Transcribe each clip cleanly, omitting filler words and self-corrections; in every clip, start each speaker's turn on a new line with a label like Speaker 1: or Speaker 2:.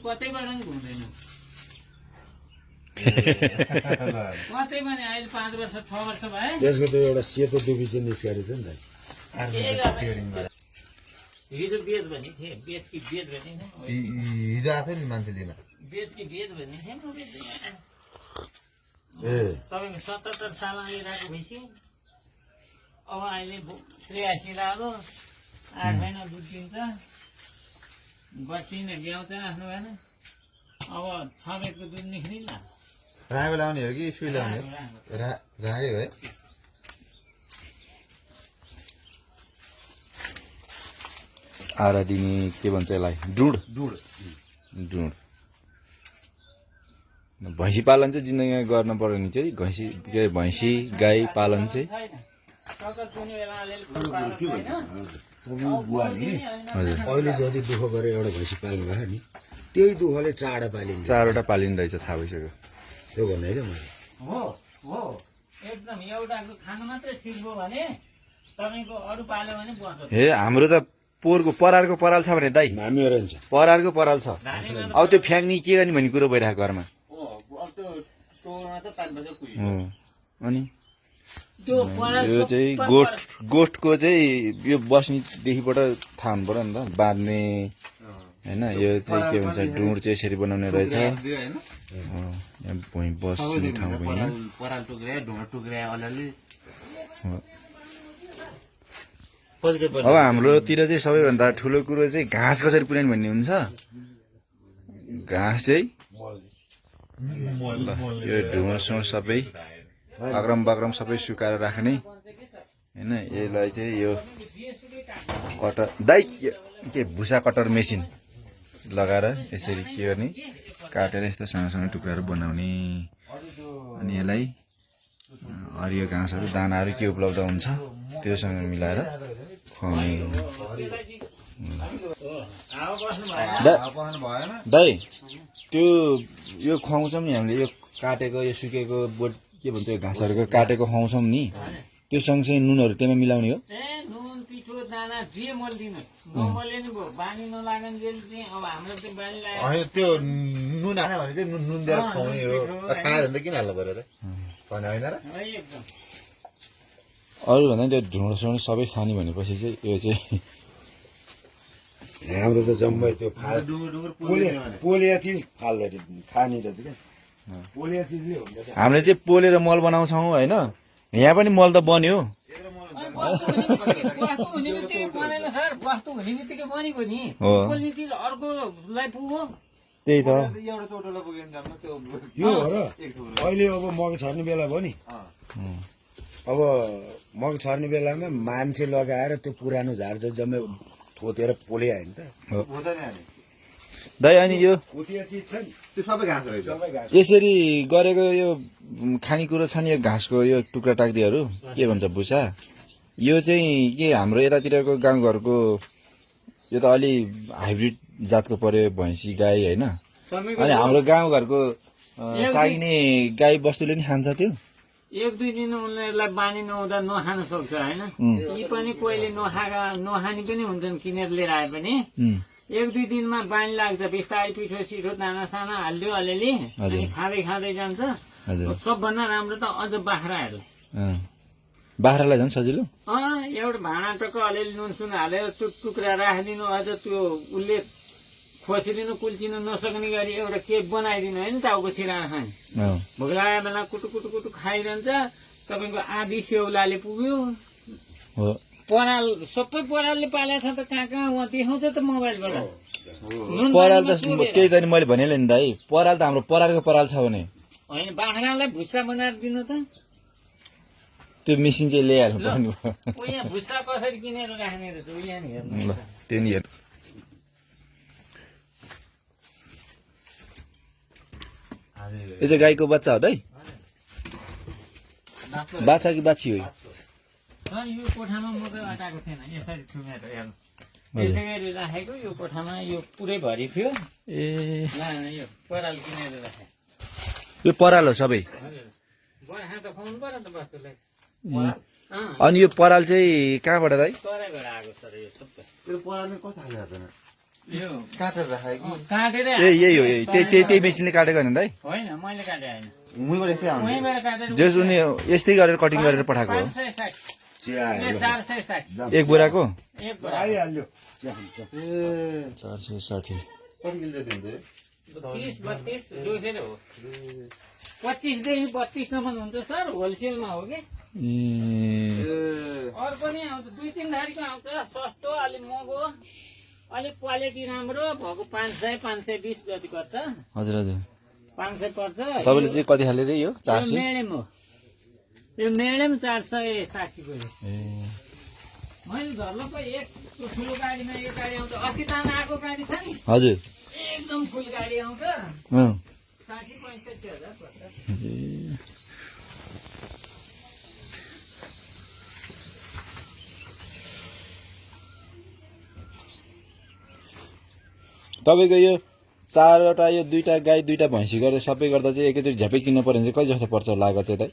Speaker 1: कतैबाट नि घुम्दैन कतैमा नि अहिले 5 वर्ष 6 वर्ष भयो
Speaker 2: त्यसको त एउटा सेतो डुबी चाहिँ निस्केको छ नि त
Speaker 1: हिजो बेच भने थिएँ बेच कि बेच भने
Speaker 3: हिजो आएको नि मान्छे लिन
Speaker 1: बेच कि बेच भने थिएँ म बेच्दैन
Speaker 2: ए
Speaker 1: तपाईँको 77 सालमा लिइरहेको भइसक्यो अब अहिले 83 लाग्यो 8 महिना दुध दिन्छ बच्चिने ल्याउँछ आफ्नो भएन अब 6 बेदको दुध निस्किन्छ
Speaker 3: रागो लाउने हो कि सुई लाउने हो रागै हो है
Speaker 4: आरा दिने के भन्छ यसलाई डुड भैँसी पालन चाहिँ जिन्दगीमा गर्न पर्यो भने चाहिँ भैँसी गाई पालन चाहिँ
Speaker 2: बुवाले
Speaker 4: हजुर
Speaker 2: अहिले जति दुःख गरेर एउटा भैँसी पाल्नु भयो नि त्यही दुःखले चाडा पालिन्छ
Speaker 4: 4वटा पालिँदैछ थाहा भइसक्यो
Speaker 2: त्यो भन्ने क्या मैले
Speaker 1: हो एकदम एउटाको खानु मात्रै ठिक भयो भने तपाईँको अरू पाल्यो भने बन्छ
Speaker 4: हे हाम्रो त परारको पराल छ भने दाइ
Speaker 2: हामी रहन्छ
Speaker 4: परारको पराल छ अब त्यो फ्याँक्ने के गर्ने भन्ने कुरो भइरहेको घरमा अनि
Speaker 1: त्यो
Speaker 4: यो चाहिँ गोठको चाहिँ यो बस्नेदेखिबाट थाहा हुनु पर्यो नि त बाँध्ने होइन यो चाहिँ के भन्छ डुँड चाहिँ यसरी बनाउने रहेछ यहाँ बस्ने ठाउँ भुइँमा अब हाम्रोतिर चाहिँ सबैभन्दा ठुलो कुरो चाहिँ घाँस कसरी पुर्याउने भन्ने हुन्छ घाँस चाहिँ यो ढुँड सबै अग्रम बग्रम सबै सुकाएर राख्ने होइन यसलाई चाहिँ यो कटर दाइ के भुसा कटर मेसिन लगाएर यसरी के गर्ने काटेर यस्तो सानो सानो टुक्राहरू बनाउने अनि यसलाई हरियो घाँसहरू दानाहरू के उपलब्ध हुन्छ त्योसँग मिलाएर खुवाउने दाइ त्यो यो खुवाउँछौँ नि हामीले यो काटेको यो सुकेको बोट के भन्छ घाँसहरूको काटेको खुवाउँछौँ नि त्यो सँगसँगै नुनहरू त्यसमा मिलाउने हो
Speaker 1: नुन पिठो दाना जे मल्दिनु नमल्ने नि भयो बानी नलागन जेल चाहिँ अब हाम्रो त्यो बानी लाग्यो
Speaker 3: त्यो नुन हाल्यो भने चाहिँ नुन दिएर खुवाउने हो खायो भने त किन हाल्नु पर्यो र भने होइन र
Speaker 1: एकदम
Speaker 4: अरू भन्दा त्यो ढुँडसुँड सबै खाने भनेपछि चाहिँ यो चाहिँ
Speaker 2: हाम्रो त जम्मै त्यो पोलिया चिज फाल्दैन खाने रहेछ क्या पोलिया चिजले हुन्छ
Speaker 4: हामीले चाहिँ पोलेर मल बनाउँछौँ होइन यहाँ पनि मल त बन्यो
Speaker 1: वस्तु हुने बित्तिकै बनेन सर वस्तु हुने बित्तिकै बनेको नि पोल्ने चिज अर्कोलाई पुग्यो
Speaker 4: त्यही त
Speaker 3: एउटा चोटोला पुग्यो भने जानु त्यो
Speaker 2: यो हो र अहिले अब मग छर्ने बेला भयो नि अब मग छर्ने बेलामा मान्छे लगाएर त्यो पुरानो झार चाहिँ जम्मै थोतेर पोल्या होइन त
Speaker 3: हुँदैन नि
Speaker 4: दाइ अनि यो
Speaker 2: पोतिया चिज छ नि
Speaker 3: त्यो सबै घाँस रहेछ
Speaker 2: सबै घाँस
Speaker 4: यसरी गरेको यो खानेकुरो छ नि यो घाँसको यो टुक्रा टाक्रीहरू के भन्छ भुसा यो चाहिँ के हाम्रो यतातिरको गाउँघरको यो त अलि हाइब्रिड जातको पर्यो भैँसी गाई होइन अनि हाम्रो गाउँघरको सागिने गाई बस्तुले नि खान्छ त्यो
Speaker 1: 1-2 दिन उनीहरूलाई बानी नहुँदा नखान सक्छ होइन यी पनि कोहीले नखाने पनि हुन्छन् किनेर लिएर आए पनि 1-2 दिनमा बानी लाग्छ बिस्तारै पिठो सिठो दाना साना हालिदियो अलिअलि अनि खाँदै जान्छ सबभन्दा राम्रो त अझ बाख्राहरू
Speaker 4: बाख्रालाई झन् सजिलो
Speaker 1: एउटा भाँडा टक्क अलिअलि नुन सुन हालेर टुक्रा राखिदिनु अझ त्यो उसले खोसिदिनु कुल्चिनु नसक्ने गरी एउटा केक बनाइदिनु होइन टाउको छिराएर खाने भोक लागेको बेला कुटु खाइरहन्छ तपाईँको आधी सेउलाले पुग्यो पराल सबै परालले पालेको छ त कहाँ उहाँ देखाउँछ त मोबाइलबाट
Speaker 4: पराल त त्यही त मैले भनेँ नि दाइ पराल त हाम्रो परालको पराल छ भने
Speaker 1: होइन बाख्रालाई भुस्सा बनाएर दिनु त
Speaker 4: त्यो मेसिन चाहिँ ल्याइहाल्नु पर्ने
Speaker 1: यहाँ भुस्सा कसरी किनेर राख्ने रहेछ यहाँ हेर्नु
Speaker 4: ल त्यो नि हेर्नु यो चाहिँ गाईको बच्चा हो दाइ बाछा कि बाछी हो
Speaker 1: यो कोठामा मकै अटाएको थिएन यसरी थुमेर हेर्नु त्यसै गरी राखेको यो कोठामा यो पुरै भरि थियो
Speaker 4: ए
Speaker 1: यो पराल किनेर राखे
Speaker 4: यो पराल हो सबै
Speaker 1: बर्खा त खुवाउनु पर्यो त बस्तुलाई
Speaker 4: अनि यो पराल चाहिँ कहाँबाट दाइ
Speaker 1: तराईबाट आएको छ यो सबै
Speaker 3: त्यो परालले कस्तो खाले
Speaker 1: यो
Speaker 3: काटेर राखे कि
Speaker 1: काटेर
Speaker 4: यही हो यही त्यही मेसिनले काटेको होइन दाइ
Speaker 1: होइन मैले काटे होइन
Speaker 3: मुइबाट यस्तै आउने
Speaker 1: उहीँबाट काटेर
Speaker 4: जस उनी यस्तै गरेर कटिङ गरेर पठाएको हो
Speaker 1: 560
Speaker 2: चिया
Speaker 1: यो 460
Speaker 4: एक बोराको
Speaker 1: एक बोरा
Speaker 2: आइहाल्यो चिया खान्छ।
Speaker 3: ए
Speaker 4: 460
Speaker 3: कति किलो जति हुन्छ
Speaker 1: 30 32 जोखेर हो 25 देखि 32 सम्म हुन्छ सर होलसेलमा हो कि
Speaker 4: ए
Speaker 1: अर्को नि आउँछ 2-3 धारीको आउँछ सस्तो अलिक महँगो अलिक क्वालिटी राम्रो भएको 500 520 जति पर्छ
Speaker 4: हजुर हजुर
Speaker 1: 500 पर्छ
Speaker 4: तपाईँले चाहिँ कति खाले रे यो 400
Speaker 1: मेडम हो यो मेडम 460 को
Speaker 4: ए
Speaker 1: मैले झर्लको एक ठुलो गाडीमा एक गाडी आउँछ अति तान आएको गाडी छ नि
Speaker 4: हजुर
Speaker 1: एकदम फुल गाडी आउँछ
Speaker 4: अँ
Speaker 1: 60-65 हजार पर्छ
Speaker 4: ए तपाईँको यो 4वटा यो 2टा गाई 2टा भैँसी गरेर सबै गर्दा चाहिँ एकैचोटि झ्यापै किन्नु पर्यो भने चाहिँ कति जस्तो पर्छ लागत चाहिँ दाइ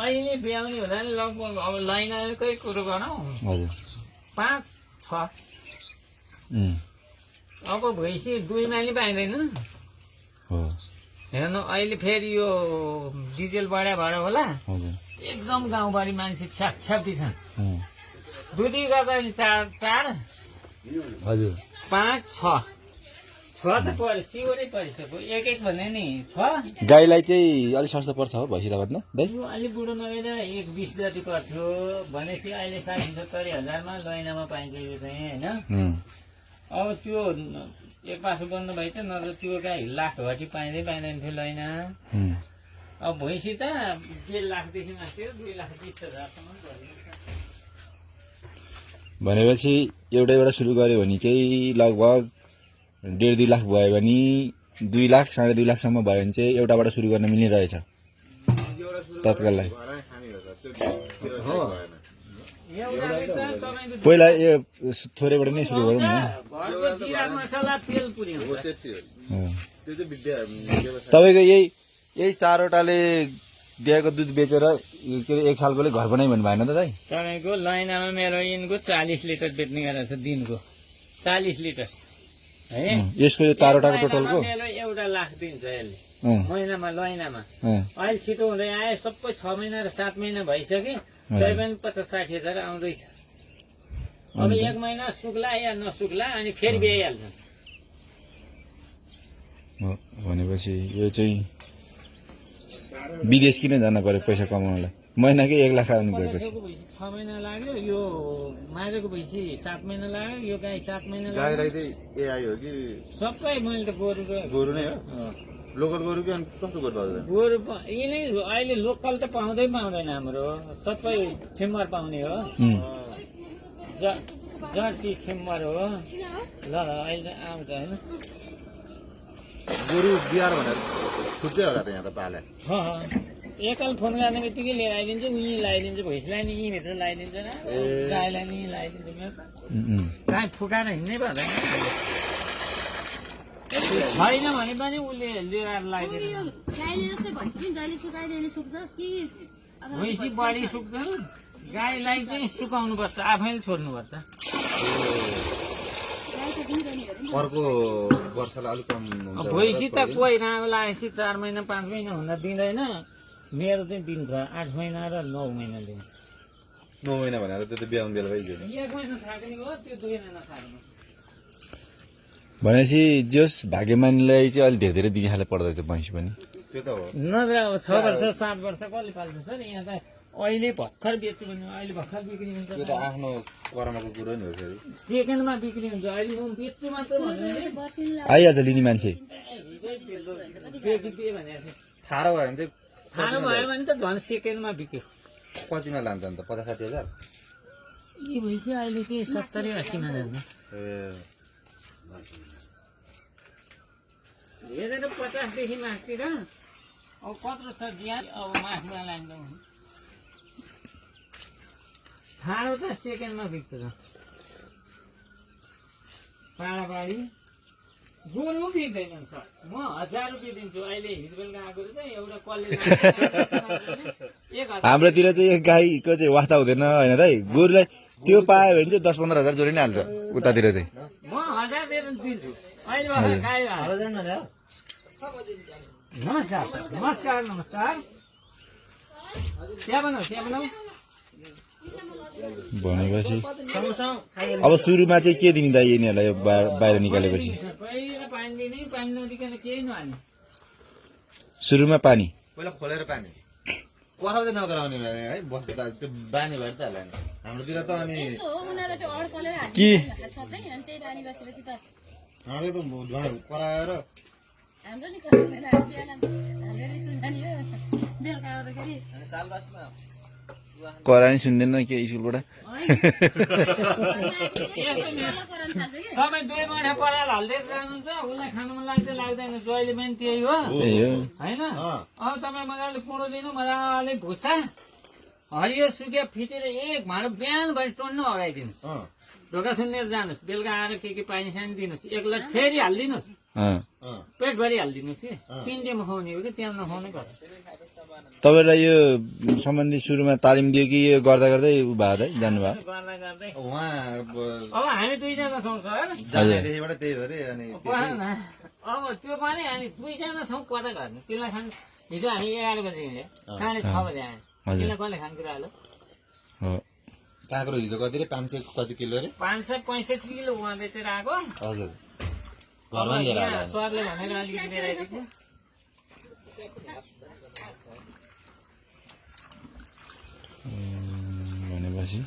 Speaker 1: अहिले ब्याउने हुँदा नि लगभग अब लाइनकै कुरो गरौँ
Speaker 4: हजुर
Speaker 1: 5-6
Speaker 4: उम्,
Speaker 1: अब भैँसी 2 माइली पाइँदैन
Speaker 4: हो
Speaker 1: हेर्नु अहिले फेरि यो डिजेल बढ्या भएर होला
Speaker 4: हजुर
Speaker 1: एकदम गाउँभरि मान्छे छ्यापछ्याप्ती छन्
Speaker 4: अँ,
Speaker 1: दुधी गर्दा नि 4
Speaker 4: हजुर
Speaker 1: 5-6 त पर्यो सिवरै परिसक्यो एक भने नि 6
Speaker 4: गाईलाई चाहिँ अलिक सस्तो पर्छ हो भैँसीलाई भन्दा दाइ
Speaker 1: यो अलिक बुढो नभएर 1-20 जति पर्थ्यो भनेपछि अहिले 60-70 हजारमा लैनामा पाइन्छ यो चाहिँ होइन
Speaker 4: उम्,
Speaker 1: अब त्यो एक पासो बन्द भए त नत्र त्यो गाई लाख घटी पाइँदैन थियो लैना
Speaker 4: उम्,
Speaker 1: अब भैँसी त 1.5 लाखदेखि माथि 2,20,000
Speaker 4: भनेपछि एउटा सुरु गऱ्यो भने चाहिँ लगभग 1.5-2 लाख भयो भने 2 लाख 2.5 लाखसम्म भयो भने चाहिँ एउटाबाट सुरु गर्न मिल्ने रहेछ तत्काललाई
Speaker 3: घरै खाने हो त त्यो भएन
Speaker 4: पहिला यो थोरैबाट नै सुरु गरौँ न
Speaker 1: घरको जिरा मसला तेल पुर्याउँछ
Speaker 3: हो त्यति हो
Speaker 4: अँ।
Speaker 3: त्यो चाहिँ विद्या व्यवसाय
Speaker 4: तपाईँको यही 4वटाले दिएको दुध बेचेर के अरे 1 सालकोले घर बनाइ भन्नु भएन त दाइ
Speaker 1: तपाईँको लैनामा मेरो यिनको 40 लिटर बेच्ने गरेर छ दिनको 40 लिटर है
Speaker 4: यसको यो 4वटाको टोटलको
Speaker 1: मेरो 1 लाख दिन्छ यसले
Speaker 4: अँ,
Speaker 1: महिनामा लैनामा
Speaker 4: अँ,
Speaker 1: अहिले छिटो हुँदै आयो सबै 6 महिना र 7 महिना भइसक्यो त्यही पनि 50-60 हजार आउँदैछ अब 1 महिना सुक्ला या नसुक्ला अनि फेरि ब्याइहाल्छ
Speaker 4: हो, भनेपछि यो चाहिँ विदेश किन जानु पर्यो पैसा कमाउनलाई महिनाकै 1 लाख आउनु गएपछि
Speaker 1: 6 महिना लाग्यो यो मारेको भैँसी 7 महिना लाग्यो यो गाई 7 महिना
Speaker 3: गाईलाई
Speaker 1: लाग्यो
Speaker 3: चाहिँ एआई हो कि
Speaker 1: सबै मैले त गोरु
Speaker 3: गोरु नै हो लोकल गोरु कि अनि कस्तो गोरु पाउँदैन
Speaker 1: गोरु यिनै अहिले लोकल त पाउँदैन हाम्रो सबै ठिम्बर पाउने हो
Speaker 4: उम्,
Speaker 1: जर्सी ठिम्बर हो ल अहिले आउँछ होइन
Speaker 3: गोरु बिहार भनेर छुट्टै होला त यहाँ त पाले
Speaker 1: एकल फोन गर्ने बित्तिकै लिएर आइदिन्छु उहीँ लगाइदिन्छु भैँसीलाई नि यहीँभित्र लगाइदिन्छ र गाईलाई नि लगाइदिन्छु
Speaker 4: उम्,
Speaker 1: गाई फुकाएर हिँड्नै पर्दैन छैन भने पनि उसले लिएर लगाइदिन्छ
Speaker 5: गाईले जस्तै भैँसी पनि जहिले सुकाइदिने सुक्छ कि
Speaker 1: भैँसी बढी सुक्छ गाईलाई चाहिँ सुकाउनुपर्छ आफैले छोड्नुपर्छ
Speaker 5: गाई त दिँदैन हेरौँ
Speaker 3: अर्को वर्षलाई अलिक कम हुन्छ
Speaker 1: भैँसी त कोही रागो लागेपछि 4 महिना 5 महिना हुँदा दिँदैन मेरो चाहिँ दिन्छ 8 महिना र 9 महिना दिन्छ
Speaker 3: 9 महिना भनेर त्यो त बिहान बेला भइगयो
Speaker 1: 1 महिना थाक्ने हो त्यो 2 महिना थाक्ने
Speaker 4: भनेपछि जस भाग्यमानीलाई चाहिँ अलिक धेरै दिन खाले पर्दैछ भैँसी पनि
Speaker 3: त्यो त हो
Speaker 1: नत्र अब 6 वर्ष 7 वर्ष कसले पाल्छ सर यहाँ त अहिले भर्खर बेच्छु भने अहिले भर्खर बिक्री हुन्छ
Speaker 3: त्यो त आफ्नो कर्मको कुरो नि हो फेरि
Speaker 1: सेकेन्डमा बिक्री हुन्छ अहिले म बेच्छु मात्र भन्यो भने
Speaker 4: आइहाल्छ लिने मान्छे
Speaker 1: बेचिदिए भनेको थिएँ
Speaker 3: थाहा भयो भने चाहिँ
Speaker 1: थाहा भयो भने त झन् सेकेन्डमा बिक्यो
Speaker 3: कतिमा लान्छ अन्त 50-60 हजार
Speaker 1: यी भैँसी अहिले चाहिँ 70-80मा जान्छ
Speaker 3: ए
Speaker 1: हेरेर 50 देखि मासतिर अब कत्रो छ दिया अब मासमा लान्छौँ ठाडो त सेकेन्डमा बिक्छ त पाडापाडी गोरु बिक्दैनन् सर म 1000 रुपियाँ दिन्छु अहिले हिँडबेलका आएको चाहिँ एउटा कसले
Speaker 4: हाम्रोतिर चाहिँ एक गाईको चाहिँ वास्ता हुँदैन होइन दाइ गोरुलाई त्यो पायो भने चाहिँ 10-15 हजार जोडी नै हाल्छ उतातिर चाहिँ
Speaker 1: म 1000 दिन्छु अहिले भर्खर गाई हाल।
Speaker 3: अब जानु भने
Speaker 1: नमस्कार सर, नमस्कार नमस्कार। चिया बनाऊ चिया बनाऊ।
Speaker 4: भनेपछि अब सुरुमा चाहिँ के दिने दाइ यिनीहरूलाई यो बाहिर निकालेपछि?
Speaker 1: पहिला पानी दिने, पानी नदिकन केही नहाल्ने।
Speaker 4: सुरुमा पानी,
Speaker 3: पहिला खोलेर पानी पठाउँदै नगराउने भयो है, बस्नु त त्यो बानी भएर त हाल्यो नि हाम्रोतिर त। अनि
Speaker 5: यस्तो हो उनीहरू त्यो अड्कलेर
Speaker 4: कि?
Speaker 5: सबै अनि त्यही बानी बसेपछि त
Speaker 3: हाम्रो त धुवा कराएर
Speaker 5: हाम्रो नि खबर छैन। बिहान हाम्रो स्कुल जाने हो, बेलुका आउँदाखेरि
Speaker 4: करा नि सुन्दैन के स्कुलबाट?
Speaker 5: कराउन थाल्छ कि
Speaker 1: तपाईँ 2 महिना पराल हाल्दै जानुहुन्छ, उसलाई खानु मन लाग्दै लाग्दैन। जहिले पनि त्यही हो
Speaker 4: त्यही हो।
Speaker 1: होइन। अब तपाईँ मजाले कुँडो दिनु, मजाले भुसा हरियो सुकिया फिटेर एक भाँडो बिहानभरि टन्नु अगाइदिनुहोस्। ढोका थुनेर जानुहोस्, बेलुका आएर के पानी सानी दिनुहोस्, एक लट फेरि हालिदिनुहोस्, पेटभरि हालिदिनुहोस् कि 3 दिनमा खुवाउने हो कि त्यहाँ नखुवाउने गर्छ।
Speaker 4: तपाईँलाई यो सम्बन्धी सुरुमा तालिम दियो कि यो गर्दा गर्दै उ भयो त जानुभयो?
Speaker 1: गर्दा गर्दै
Speaker 3: उहाँ
Speaker 1: अब हामी 2 जना छौँ सर।
Speaker 3: जानेदेखिबाट त्यही भएर अनि
Speaker 1: पढ न। अब त्यो पनि हामी 2 जना छौँ, कता गर्ने त्यसलाई खानु। हिजो हामी 11 बजी हिँड्यो, 6:30 बजी आयो। त्यसलाई कसले खानेकुरा हाल्यो?
Speaker 4: हो।
Speaker 3: काँक्रो हिजो कति रे 500 कति किलो रे?
Speaker 1: 565 किलो उहाँ बेचेर आएको।
Speaker 3: हजुर
Speaker 1: अब
Speaker 3: घरमा लिएर
Speaker 1: यहाँ
Speaker 3: आएर
Speaker 1: सरले भनेर अलिकति लिएर आएको थियो।
Speaker 4: भनेपछि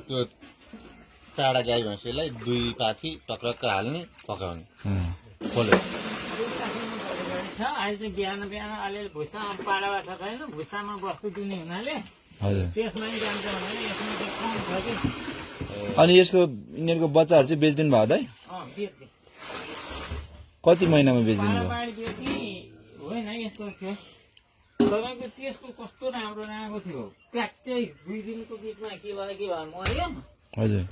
Speaker 3: त्यो चाडा गाई भैँसीलाई 2 पाथी टक्रक्क हाल्ने पकाउने खोल्यो।
Speaker 1: छ अहिले चाहिँ बिहान बिहान अलिअलि भुसा पाडाबाट छैन, भुसामा बस्तु दिने हुनाले
Speaker 4: हजुर।
Speaker 1: त्यसमा पनि जान्छ भनेर यसमा चाहिँ कम छ कि।
Speaker 4: अनि यसको यिनीहरूको बच्चाहरू चाहिँ बेचिदिनु भयो दाइ?
Speaker 1: बेच्ने
Speaker 4: कति महिनामा बेचिदिनु भयो?
Speaker 1: पाडापाडी बेच्ने होइन यस्तो थियो। तपाईँको त्यसको कस्तो राम्रो रहेको थियो, प्याक्कै 2 दिनको बिचमा के भयो के भयो मऱ्यो।
Speaker 4: हजुर।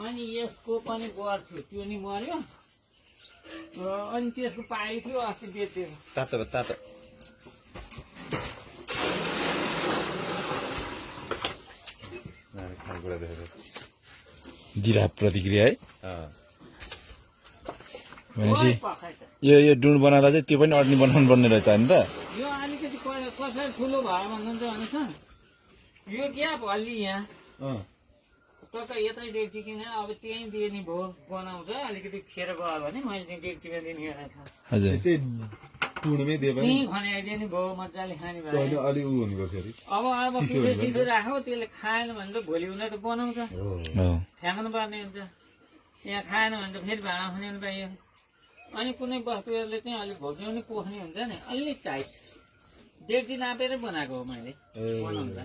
Speaker 1: अनि यसको पनि बर थियो, त्यो नि मऱ्यो। अनि त्यसको पाइ थियो, अस्ति बेच्यो।
Speaker 3: तातो तातो खानेकुरा देखेर
Speaker 4: दिरा प्रतिक्रिया है। भनेपछि
Speaker 1: पखाइ त
Speaker 4: यो डुँड बनाउँदा चाहिँ त्यो पनि अट्नी बनाउनु पर्ने रहेछ नि त?
Speaker 1: यो अलिकति कसरी ठुलो भयो भन्नुहुन्छ भने छ यो क्या भल्ली यहाँ टक्क यतै डेक्ची किन अब त्यहीँ दिने भयो बनाउँछ। अलिकति खेर गयो भने मैले चाहिँ डेक्चीमा दिने एउटा छ,
Speaker 4: हजुर।
Speaker 3: त्यही टुडमै दिए पनि
Speaker 1: त्यहीँ खनाइदिने भयो, मजाले खाने भयो।
Speaker 3: अलि उ हुने फेरि
Speaker 1: अब पिठो सिधो राख्यो, त्यसले खाएन भने त भोलि उसलाई त बनाउँछ,
Speaker 4: हो।
Speaker 1: फ्याँक्नु पर्ने हुन्छ। यहाँ खाएन भने त फेरि भाँडा खनाउनु पाइयो। अनि कुनै वस्तुहरूले चाहिँ अलिक भोग्ने पोख्ने हुन्छ नि, अलिक टाइट डेक्ची नापेर बनाएको हो मैले बनाउँदा।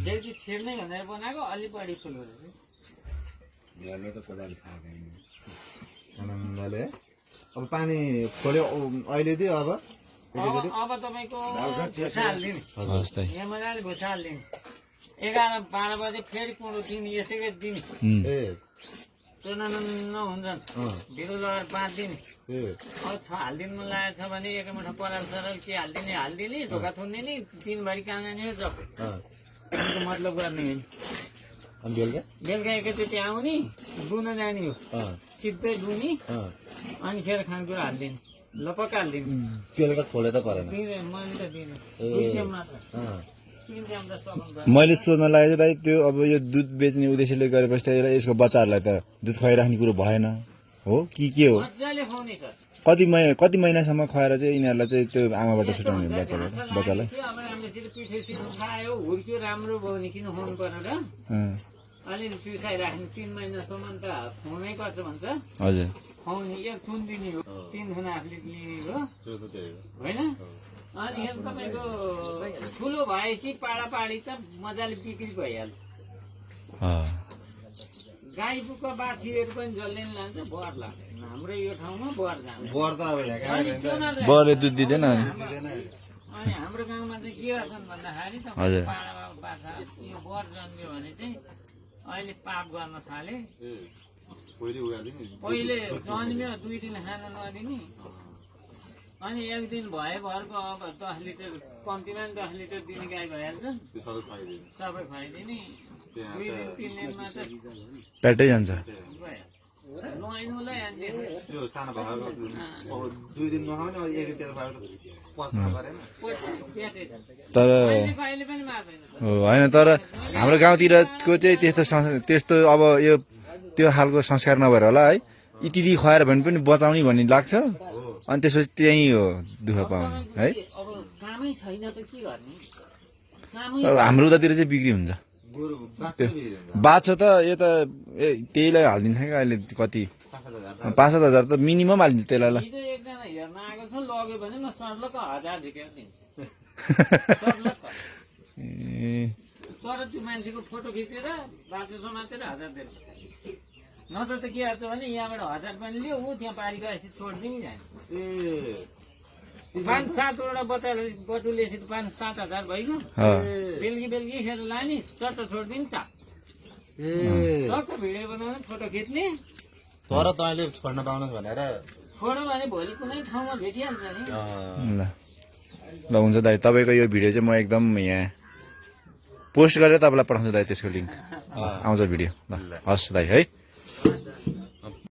Speaker 1: डेक्ची छिर्ने भनेर बनाएको, अलि बढी ठुलो रहेछ।
Speaker 2: घरले त कोदाली खाँदैन।
Speaker 3: आनन्दले अब पानी खोल्यो अहिले दियो अब
Speaker 1: अब तपाईँको भुसा हालिदिने,
Speaker 4: हस् दाइ।
Speaker 1: यहाँ मजाले भुसा हालिदिने। 11-12 बजे फेरि कुँडो दिने, यसैकै दिने।
Speaker 3: ए
Speaker 1: त्यो नहुन्छन् ढिलो लगाएर बाँधिदिने। अब हालिदिनु मन लागेको छ भने एक मुठा पराल सरल के हालिदिने, ढोका थुनिदिने, दिनभरि काम जाने हो जब मतलब गर्ने होइन।
Speaker 3: अनि बेलुका
Speaker 1: बेलुका एकैचोटि आउने, दुन जाने हो, सिधै दुने, अनि खेर खानेकुरा हालिदिने, लपक्क हालिदिने।
Speaker 3: बेलुका खोले त परेन।
Speaker 1: दिने मैले त दिने 2 टाइम मात्र, 3 टाइम त सघाउनु।
Speaker 4: मैले सोध्न लागेको दाइ त्यो अब यो दुध बेच्ने उद्देश्यले गरेपछि त यसको बच्चाहरूलाई त दुध खुवाइराख्ने कुरो भएन हो कि के हो?
Speaker 1: मजाले खुवाउने सर।
Speaker 4: कति महिनासम्म खुवाएर चाहिँ यिनीहरूलाई चाहिँ त्यो आमाबाट छुट्याउने बच्चालाई?
Speaker 1: अब राम्रोसित पिठो सिठो खायो, हुर्क्यो, राम्रो भयो भने किन खुवाउनु पर्ने र? अलिअलि सुसाइराख्ने 3 महिनासम्म त खुवाउनै पर्छ भन्छ।
Speaker 4: हजुर।
Speaker 1: खुवाउने 1 थुन दिने हो, 3 थुन आफूले दिने हो, होइन? अनि यहाँ तपाईँको ठुलो भएपछि पाडापाडी त मजाले बिक्री भइहाल्छ। गाई बुक बाछीहरू पनि जसले नि लान्छ, बर लाग्छ। हाम्रो यो ठाउँमा बर जान्छ।
Speaker 3: बर त अब
Speaker 4: बरले दुध दिँदैन अनि?
Speaker 1: अनि हाम्रो गाउँमा चाहिँ के गर्छन् भन्दाखेरि
Speaker 4: हजुर।
Speaker 1: पाडामा बाछा यो बर जन्मियो भने चाहिँ अहिले पाप गर्न थाले। पहिले जन्मियो 2 दिन खाना नदिने, अनि 1 दिन भए भरको अब 10 लिटर कम्तीमा 10 लिटर दिने गाई भइहाल्छ, सबै खुवाइदिने। 2 दिन 3 दिनमा त
Speaker 4: प्याटै जान्छ।
Speaker 1: गयो। नुहाइनुलाई हान्थ्यो
Speaker 3: त्यो सानो भाइको अब 2 दिन नखाउने अब एक दिन तेरो भाइको पच्न परेन
Speaker 4: तर
Speaker 1: अहिले पनि मार्दैन
Speaker 4: होइन तर हाम्रो गाउँतिरको चाहिँ त्यस्तो अब यो त्यो खालको संस्कार नभएर होला है इतिथि खुवाएर भने पनि बचाउने भन्ने लाग्छ अनि त्यसपछि त्यही हो दुःख पाउने है
Speaker 1: अब कामै छैन त के गर्ने कामै
Speaker 4: अब हाम्रो उतातिर चाहिँ बिक्री हुन्छ
Speaker 3: गोरु बाँच्नै बिग्रियो
Speaker 4: बाछो त यो त त्यहीलाई हालिदिन्छ क्या अहिले कति 5-7 हजार त मिनिमम हालिदिन्छ त्यसलाई ल
Speaker 1: हिजो एकजना हेर्न आएको छ लग्यो भने म सर्लक्क 1000 झिकेर दिन्छु सर्लक्क
Speaker 4: ए
Speaker 1: तर त्यो मान्छेको फोटो खिचेर बाटो समातेर 1000 दिएर नत्र त के गर्छ भने यहाँबाट 1000 पनि लियो ऊ त्यहाँ पारी गएपछि छोडिदिनु जाने
Speaker 3: ए
Speaker 1: 5-7 वटा बटुलेपछि 5-7 हजार भइगयो बेलुकी खेर लाने चट्ट छोडिदिनु त
Speaker 3: ए
Speaker 1: चट्ट भिडियो बनाउने फोटो खिच्ने
Speaker 3: तर तैँले छोड्न पाउनुहोस् भनेर
Speaker 1: छोड्यो भने भोलि कुनै ठाउँमा भेटिहाल्छ नि
Speaker 4: ल हुन्छ दाइ तपाईँको यो भिडियो चाहिँ म एकदम यहाँ पोस्ट गरेर तपाईँलाई पठाउँछु दाइ त्यसको लिङ्क आउँछ भिडियो ल हस् दाइ है